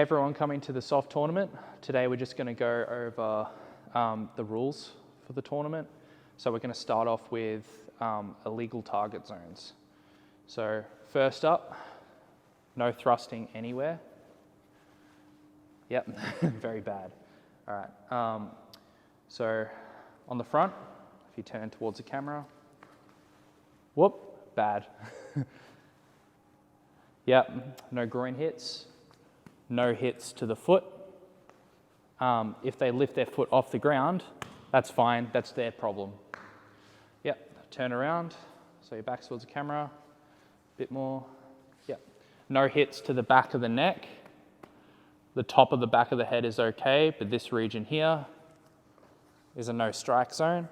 everyone coming to the soft tournament. Today we're just going to go over the rules for the tournament. So we're going to start off with illegal target zones. So first up, no thrusting anywhere. Yep, very bad. All right, so on the front, if you turn towards the camera, whoop, bad. Yep, no groin hits, no hits to the foot. If they lift their foot off the ground, that's fine, that's their problem. Yep, turn around, so your back towards the camera, a bit more. Yep, no hits to the back of the neck. The top of the back of the head is okay, but this region here is a no strike zone.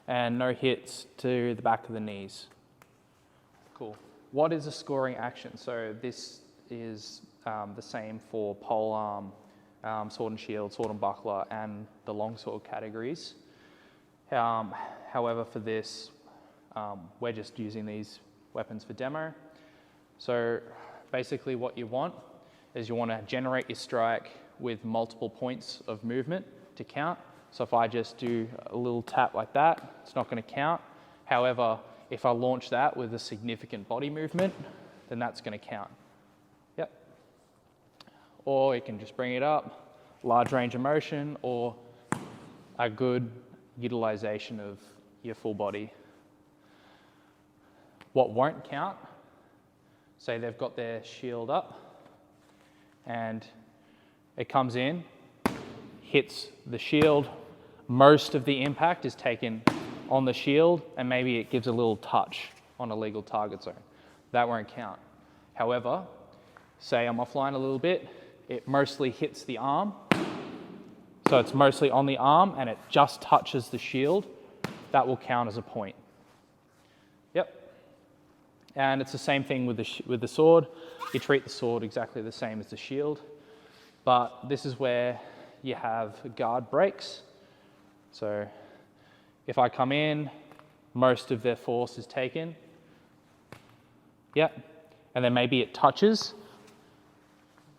And no hits to the back of the knees. Cool. What is a scoring action? So this is the same for polearm, sword and shield, sword and buckler, and the longsword categories. However, for this, we're just using these weapons for demo. So basically what you want is you want to generate your strike with multiple points of movement to count. So if I just do a little tap like that, it's not going to count. However, if I launch that with a significant body movement, then that's going to count. Yep. Or you can just bring it up, large range of motion, or a good utilization of your full body. What won't count, say they've got their shield up, and it comes in, hits the shield, most of the impact is taken on the shield, and maybe it gives a little touch on a legal target zone. That won't count. However, say I'm offline a little bit, it mostly hits the arm, so it's mostly on the arm and it just touches the shield, that will count as a point. Yep. And it's the same thing with the sword. You treat the sword exactly the same as the shield, but this is where you have guard breaks. So if I come in, most of their force is taken. Yep. And then maybe it touches.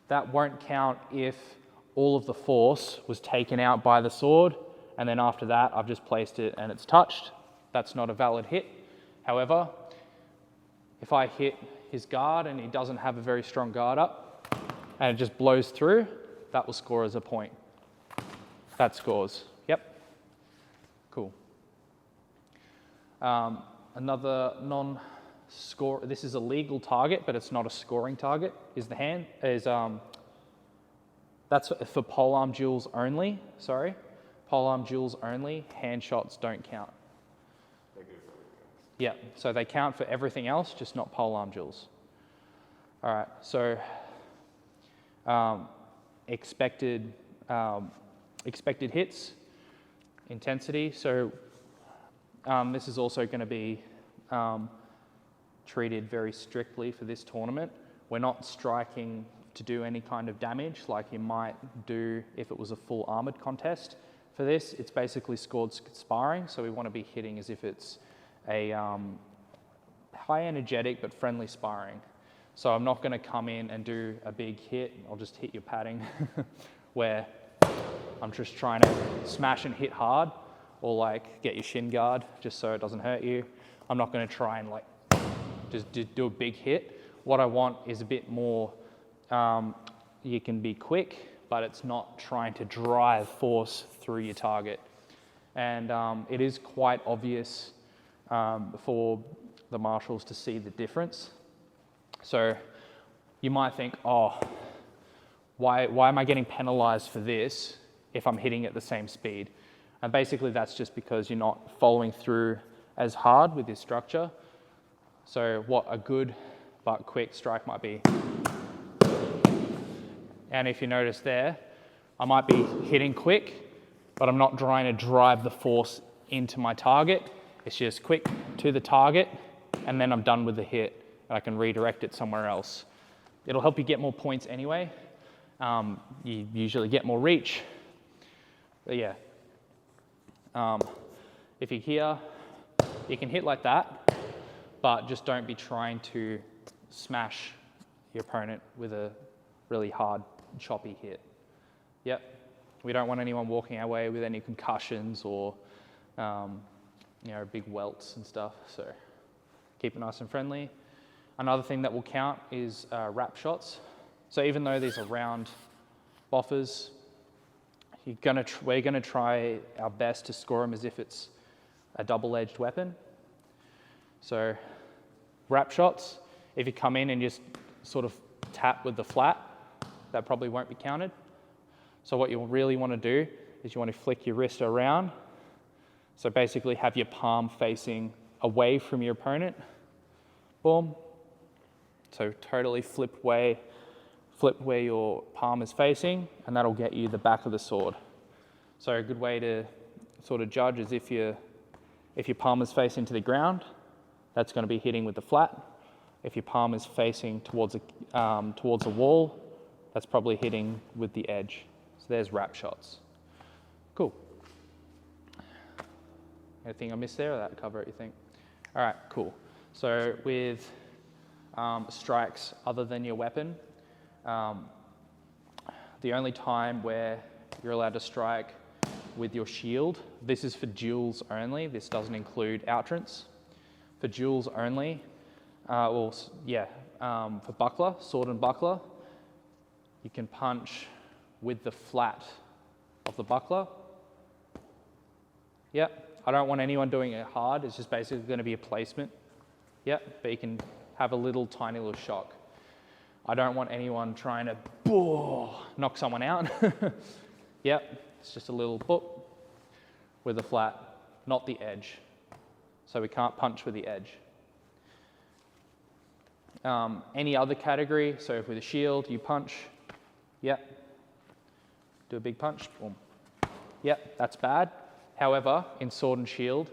That won't count if all of the force was taken out by the sword, and then after that I've just placed it and it's touched. That's not a valid hit. However, if I hit his guard and he doesn't have a very strong guard up and it just blows through, that will score as a point. That scores. Yep. Cool. Another non-score, this is a legal target, but it's not a scoring target, is the hand, that's for polearm duels only, sorry. Polearm duels only, hand shots don't count. Yeah, so they count for everything else, just not polearm duels. All right, so expected hits, intensity. So this is also going to be treated very strictly for this tournament. We're not striking to do any kind of damage like you might do if it was a full armored contest. For this, it's basically scored sparring, so we want to be hitting as if it's a high energetic but friendly sparring. So I'm not going to come in and do a big hit. I'll just hit your padding where I'm just trying to smash and hit hard, or like get your shin guard just so it doesn't hurt you. I'm not going to try and like just do a big hit. What I want is a bit more, you can be quick, but it's not trying to drive force through your target. And it is quite obvious for the marshals to see the difference. So you might think, oh, why am I getting penalized for this if I'm hitting at the same speed? And basically that's just because you're not following through as hard with this structure. So what a good but quick strike might be. And if you notice there, I might be hitting quick, but I'm not trying to drive the force into my target. It's just quick to the target, and then I'm done with the hit, and I can redirect it somewhere else. It'll help you get more points anyway. You usually get more reach. But yeah, if you're here, you can hit like that, but just don't be trying to smash your opponent with a really hard, choppy hit. Yep. We don't want anyone walking away with any concussions or, big welts and stuff. So keep it nice and friendly. Another thing that will count is wrap shots. So even though these are round boffers, we're gonna try our best to score them as if it's a double-edged weapon. So wrap shots, if you come in and just sort of tap with the flat, that probably won't be counted. So what you'll really want to do is you want to flick your wrist around. So basically have your palm facing away from your opponent. Boom. So totally flip where your palm is facing, and that'll get you the back of the sword. So a good way to sort of judge is if your palm is facing to the ground, that's going to be hitting with the flat. If your palm is facing towards a wall, that's probably hitting with the edge. So there's wrap shots. Cool. Anything I missed there, or that cover it, you think? All right, cool. So with strikes other than your weapon, the only time where you're allowed to strike with your shield, this is for duels only. This doesn't include outrance. For duels only, for buckler, sword and buckler, you can punch with the flat of the buckler. Yep, I don't want anyone doing it hard. It's just basically going to be a placement. Yep, but you can have a tiny little shock. I don't want anyone trying to knock someone out. Yep, it's just a little boop with the flat, not the edge. So we can't punch with the edge. Any other category, so if with a shield you punch, yep, do a big punch, boom. Yep, that's bad. However, in sword and shield,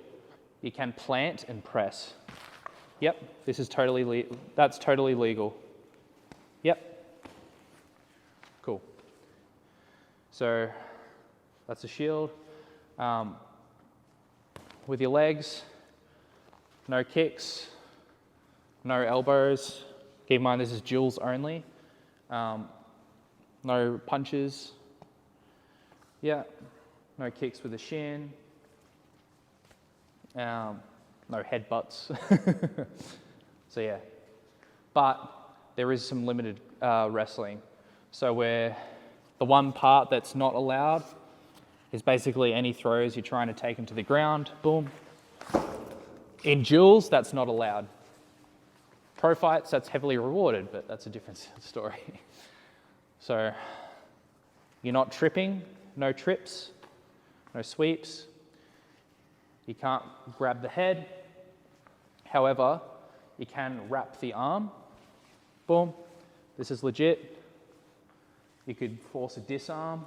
you can plant and press. Yep, that's totally legal. Yep, cool. So that's a shield. With your legs, no kicks, no elbows. Keep in mind this is duels only. No punches. Yeah, no kicks with the shin. No headbutts. So yeah, but there is some limited wrestling. So where the one part that's not allowed is basically any throws you're trying to take them to the ground, boom. In duels, that's not allowed. Pro fights, that's heavily rewarded, but that's a different story. So you're not tripping, no trips, no sweeps. You can't grab the head. However, you can wrap the arm. Boom, this is legit. You could force a disarm.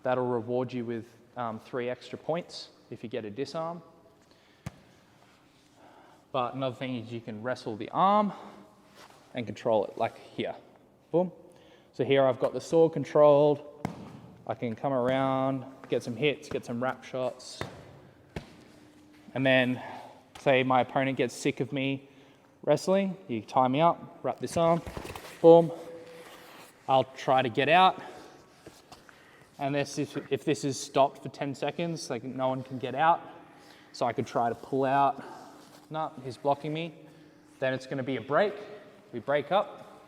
That'll reward you with 3 extra points if you get a disarm. But another thing is you can wrestle the arm and control it, like here. Boom. So here I've got the sword controlled. I can come around, get some hits, get some wrap shots. And then, say my opponent gets sick of me wrestling, you tie me up, wrap this arm, boom. I'll try to get out. And if this is stopped for 10 seconds, like no one can get out, so I could try to pull out. No, he's blocking me. Then it's going to be a break. We break up,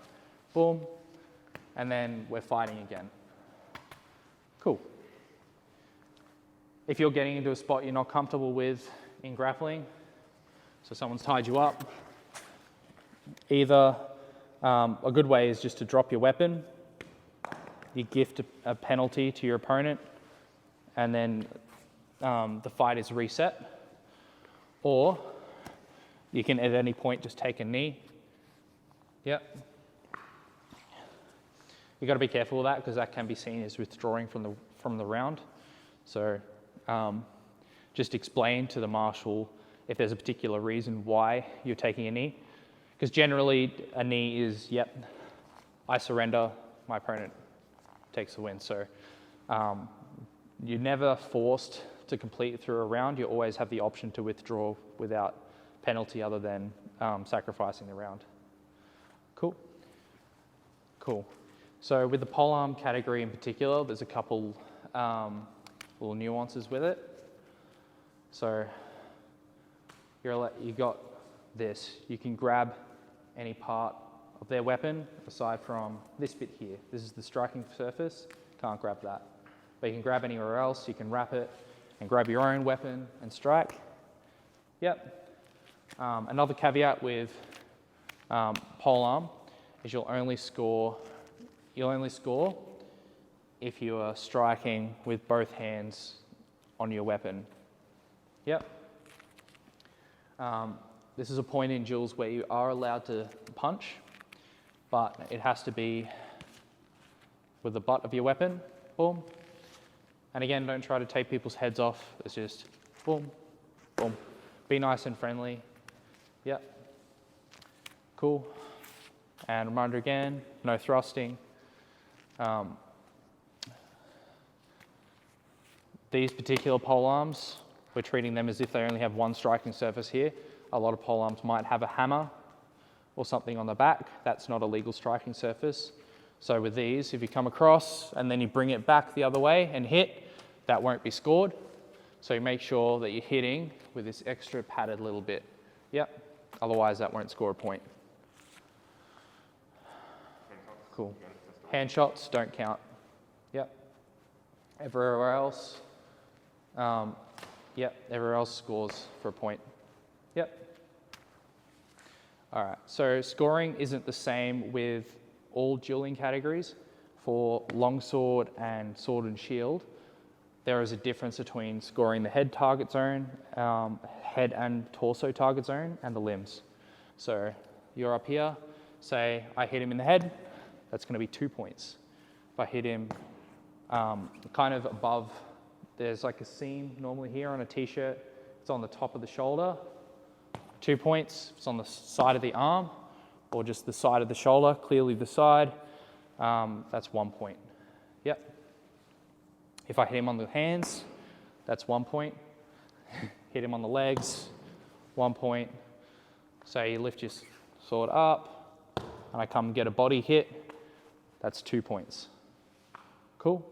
boom, and then we're fighting again. Cool. If you're getting into a spot you're not comfortable with in grappling, so someone's tied you up, either a good way is just to drop your weapon. You gift a penalty to your opponent, and then the fight is reset. Or you can at any point just take a knee. Yep. You got to be careful with that because that can be seen as withdrawing from the round. So just explain to the marshal if there's a particular reason why you're taking a knee. Because generally a knee is, yep, I surrender, my opponent takes the win. So you're never forced to complete through a round. You always have the option to withdraw without penalty other than sacrificing the round. Cool. Cool. So with the polearm category in particular, there's a couple little nuances with it. So you got this. You can grab any part of their weapon aside from this bit here. This is the striking surface. Can't grab that. But you can grab anywhere else. You can wrap it and grab your own weapon and strike. Yep. Another caveat with polearm is you'll only score if you are striking with both hands on your weapon. Yep. This is a point in duels where you are allowed to punch, but it has to be with the butt of your weapon. Boom. And again, don't try to take people's heads off. It's just boom, boom. Be nice and friendly. Yep. Cool. And reminder again, no thrusting. These particular polearms, we're treating them as if they only have one striking surface here. A lot of polearms might have a hammer or something on the back. That's not a legal striking surface. So with these, if you come across and then you bring it back the other way and hit, that won't be scored. So you make sure that you're hitting with this extra padded little bit. Yep. Otherwise, that won't score a point. Cool. Hand shots don't count. Yep. Everywhere else, everywhere else scores for a point. Yep. All right, so scoring isn't the same with all dueling categories. For longsword and sword and shield, there is a difference between scoring the head target zone, head and torso target zone, and the limbs. So you're up here, say I hit him in the head, that's going to be 2 points. If I hit him kind of above, there's like a seam normally here on a t-shirt, it's on the top of the shoulder, 2 points. If it's on the side of the arm or just the side of the shoulder, clearly the side, that's 1 point. Yep. If I hit him on the hands, that's 1 point. Hit him on the legs, 1 point. Say you lift your sword up and I come and get a body hit, that's 2 points. Cool.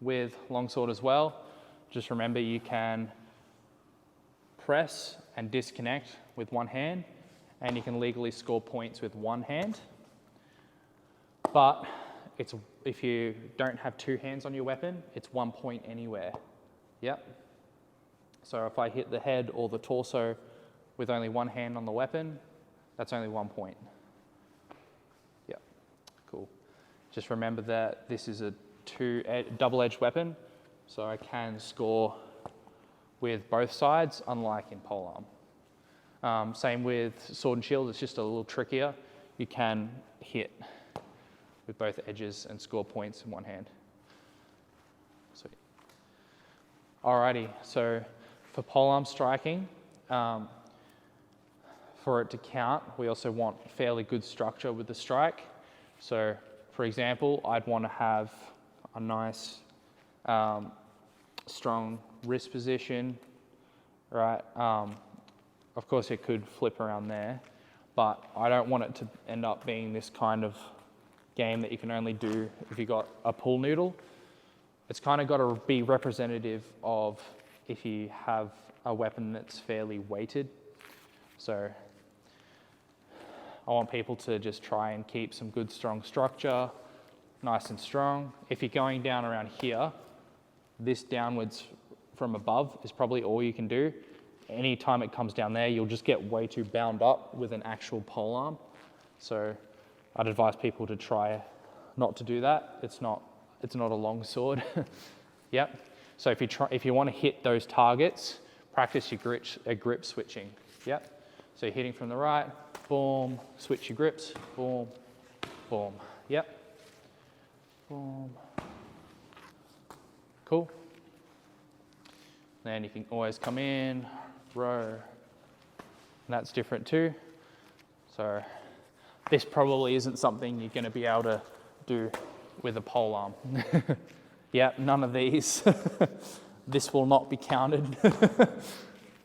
With longsword as well, just remember you can press and disconnect with one hand, and you can legally score points with one hand. But if you don't have two hands on your weapon, it's 1 point anywhere. Yep. So if I hit the head or the torso with only one hand on the weapon, that's only 1 point. Yep. Cool. Just remember that this is a double-edged weapon, so I can score with both sides, unlike in polearm. Same with sword and shield, it's just a little trickier. You can hit with both edges and score points in one hand. Sweet. Alrighty, so for polearm striking, for it to count, we also want fairly good structure with the strike. So for example, I'd want to have a nice strong wrist position, right? Of course it could flip around there, but I don't want it to end up being this kind of game that you can only do if you got a pool noodle. It's kind of got to be representative of if you have a weapon that's fairly weighted. So I want people to just try and keep some good strong structure, nice and strong. If you're going down around here, this downwards from above is probably all you can do. Anytime it comes down there, you'll just get way too bound up with an actual polearm. So I'd advise people to try not to do that. It's not a long sword. Yep. So if you want to hit those targets, practice your grip switching. Yep. So you're hitting from the right, boom, switch your grips, boom, boom. Yep. Boom. Cool. Then you can always come in, row, and that's different too. So this probably isn't something you're going to be able to do with a polearm. Yeah, none of these. This will not be counted.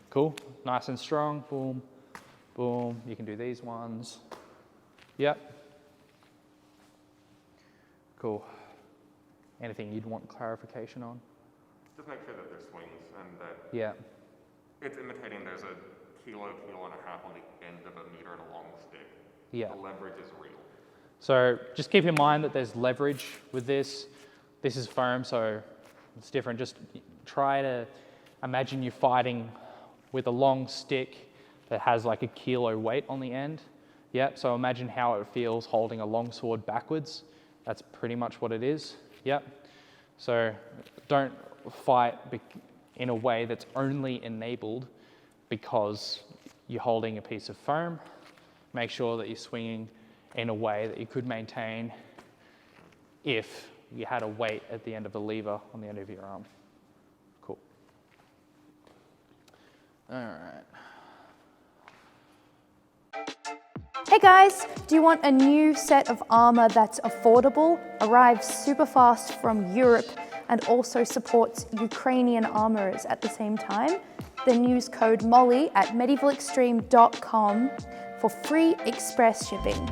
Cool, nice and strong, boom, boom. You can do these ones. Yep. Cool. Anything you'd want clarification on? Just make sure that there's swings and that Yeah. it's imitating there's a kilo and a half on the end of a meter and a long stick. Yeah. The leverage is real. So just keep in mind that there's leverage with this. This is foam, so it's different. Just try to imagine you're fighting with a long stick that has like a kilo weight on the end. Yep, so imagine how it feels holding a long sword backwards. That's pretty much what it is. Yep. So don't fight in a way that's only enabled because you're holding a piece of foam. Make sure that you're swinging in a way that you could maintain if you had a weight at the end of a lever on the end of your arm. Cool. All right. Hey guys, do you want a new set of armor that's affordable, arrives super fast from Europe, and also supports Ukrainian armorers at the same time? Then use code MOLLY at medievalextreme.com for free express shipping.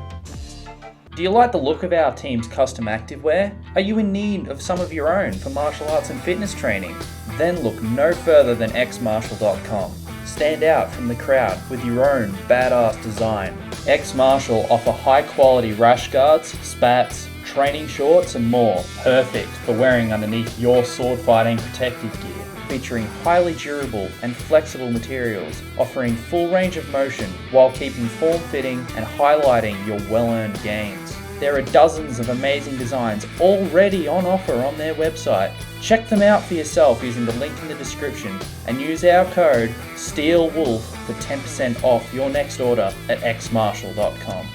Do you like the look of our team's custom activewear? Are you in need of some of your own for martial arts and fitness training? Then look no further than xmartial.com. Stand out from the crowd with your own badass design. X Martial offer high quality rash guards, spats, training shorts and more, perfect for wearing underneath your sword fighting protective gear. Featuring highly durable and flexible materials, offering full range of motion while keeping form-fitting and highlighting your well-earned gains. There are dozens of amazing designs already on offer on their website. Check them out for yourself using the link in the description and use our code STEELWOLF for 10% off your next order at xmartial.com.